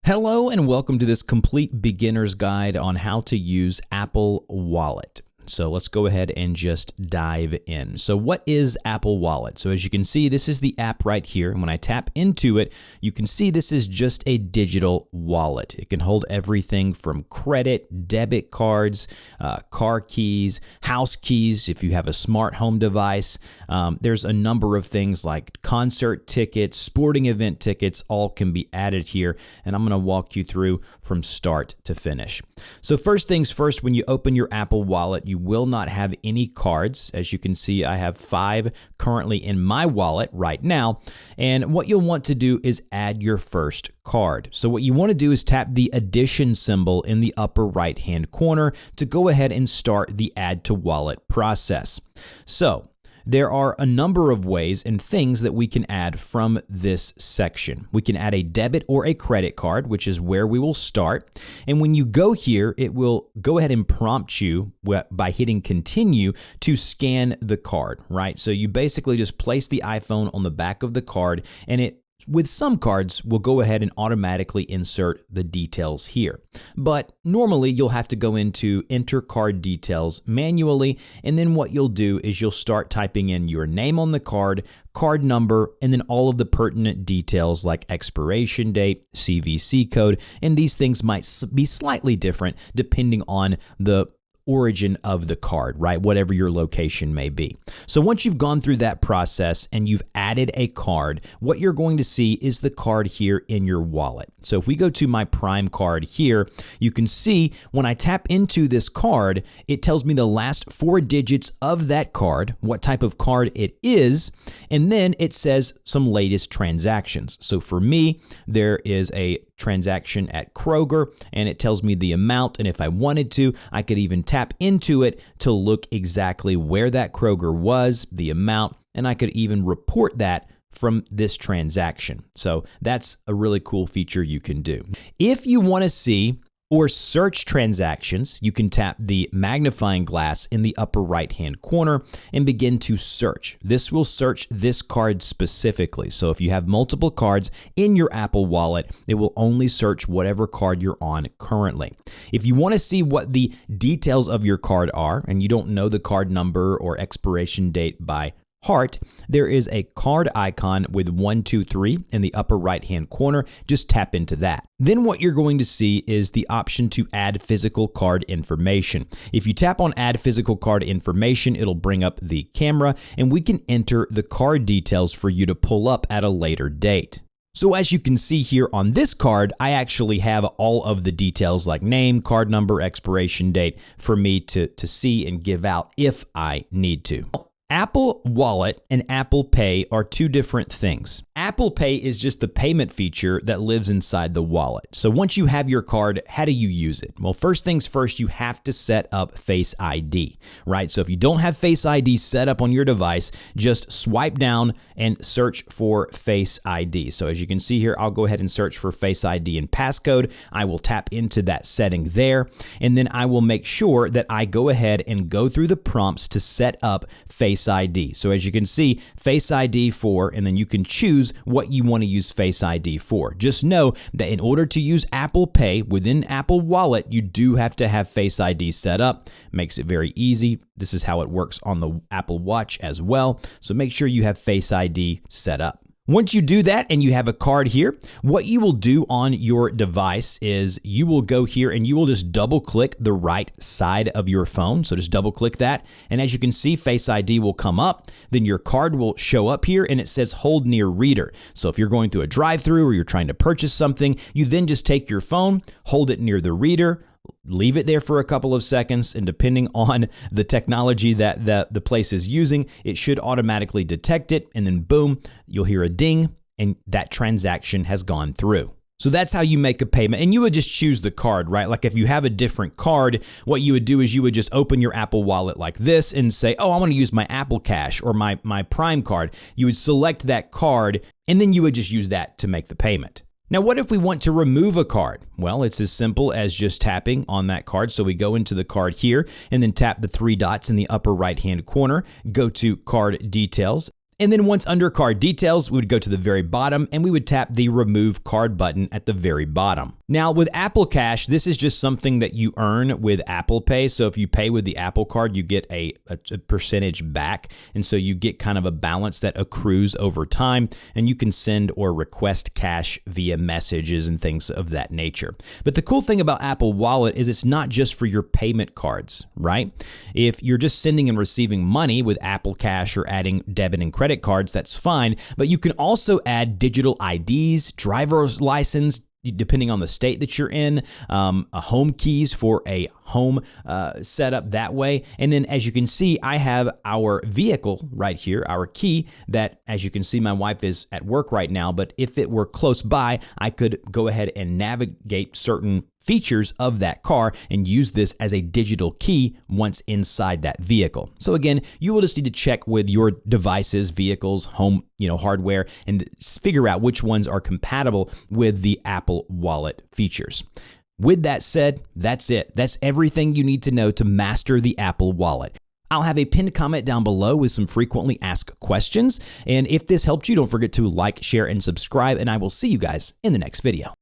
Hello and welcome to this complete beginner's guide on how to use Apple Wallet. So let's go ahead and just dive in. So what is Apple Wallet? So as you can see, this is the app right here. And when I tap into it, you can see this is just a digital wallet. It can hold everything from credit, debit cards, car keys, house keys, if you have a smart home device. There's a number of things like concert tickets, sporting event tickets, all can be added here. And I'm going to walk you through from start to finish. So first things first, when you open your Apple Wallet, you will not have any cards. As you can see, I have 5 currently in my wallet right now. And what you'll want to do is add your first card. So what you want to do is tap the addition symbol in the upper right hand corner to go ahead and start the add to wallet process. So there are a number of ways and things that we can add from this section. We can add a debit or a credit card, which is where we will start. And when you go here, it will go ahead and prompt you by hitting continue to scan the card, right? So you basically just place the iPhone on the back of the card, and it with some cards, we'll go ahead and automatically insert the details here. But normally you'll have to go into enter card details manually, and then what you'll do is you'll start typing in your name on the card, card number, and then all of the pertinent details like expiration date, CVC code, and these things might be slightly different depending on the origin of the card, right? Whatever your location may be. So once you've gone through that process and you've added a card, what you're going to see is the card here in your wallet. So if we go to my Prime card here, you can see when I tap into this card, it tells me the last 4 digits of that card, what type of card it is, and then it says some latest transactions. So for me, there is a transaction at Kroger, and it tells me the amount, and if I wanted to, I could even tap into it to look exactly where that Kroger was, the amount, and I could even report that from this transaction. So that's a really cool feature you can do. If you want to see or search transactions, you can tap the magnifying glass in the upper right-hand corner and begin to search. This will search this card specifically. So if you have multiple cards in your Apple Wallet, it will only search whatever card you're on currently. If you want to see what the details of your card are and you don't know the card number or expiration date by heart, there is a card icon with 1, 2, 3 in the upper right hand corner. Just tap into that. Then what you're going to see is the option to add physical card information. If you tap on add physical card information, it'll bring up the camera and we can enter the card details for you to pull up at a later date. So as you can see here on this card, I actually have all of the details like name, card number, expiration date for me to see and give out if I need to. Apple Wallet and Apple Pay are 2 different things. Apple Pay is just the payment feature that lives inside the wallet. So once you have your card, how do you use it? Well, first things first, you have to set up Face ID, right? So if you don't have Face ID set up on your device, just swipe down and search for Face ID. So as you can see here, I'll go ahead and search for Face ID and passcode. I will tap into that setting there, and then I will make sure that I go ahead and go through the prompts to set up Face ID. So as you can see, Face ID for, and then you can choose what you want to use Face ID for. Just know that in order to use Apple Pay within Apple Wallet, you do have to have Face ID set up. Makes it very easy. This is how it works on the Apple Watch as well. So make sure you have Face ID set up. Once you do that and you have a card here, what you will do on your device is you will go here and you will just double click the right side of your phone. So just double click that. And as you can see, Face ID will come up. Then your card will show up here and it says hold near reader. So if you're going through a drive-through or you're trying to purchase something, you then just take your phone, hold it near the reader, leave it there for a couple of seconds, and depending on the technology that the place is using, it should automatically detect it, and then boom, you'll hear a ding, and that transaction has gone through. So that's how you make a payment, and you would just choose the card, right? Like if you have a different card, what you would do is you would just open your Apple Wallet like this and say, oh, I want to use my Apple Cash or my Prime card. You would select that card, and then you would just use that to make the payment. Now, what if we want to remove a card? Well, it's as simple as just tapping on that card. So we go into the card here and then tap the 3 dots in the upper right-hand corner, go to card details. And then once under card details, we would go to the very bottom and we would tap the remove card button at the very bottom. Now with Apple Cash, this is just something that you earn with Apple Pay. So if you pay with the Apple Card, you get a percentage back. And so you get kind of a balance that accrues over time, and you can send or request cash via messages and things of that nature. But the cool thing about Apple Wallet is it's not just for your payment cards, right? If you're just sending and receiving money with Apple Cash or adding debit and credit cards, that's fine. But you can also add digital IDs, driver's license, depending on the state that you're in, a home keys for a home setup that way. And then as you can see, I have our vehicle right here, our key that, as you can see, my wife is at work right now, but if it were close by, I could go ahead and navigate certain features of that car and use this as a digital key once inside that vehicle. So again, you will just need to check with your devices, vehicles, home, hardware, and figure out which ones are compatible with the Apple Wallet features. With that said, that's it. That's everything you need to know to master the Apple Wallet. I'll have a pinned comment down below with some frequently asked questions. And if this helped you, don't forget to like, share, and subscribe, and I will see you guys in the next video.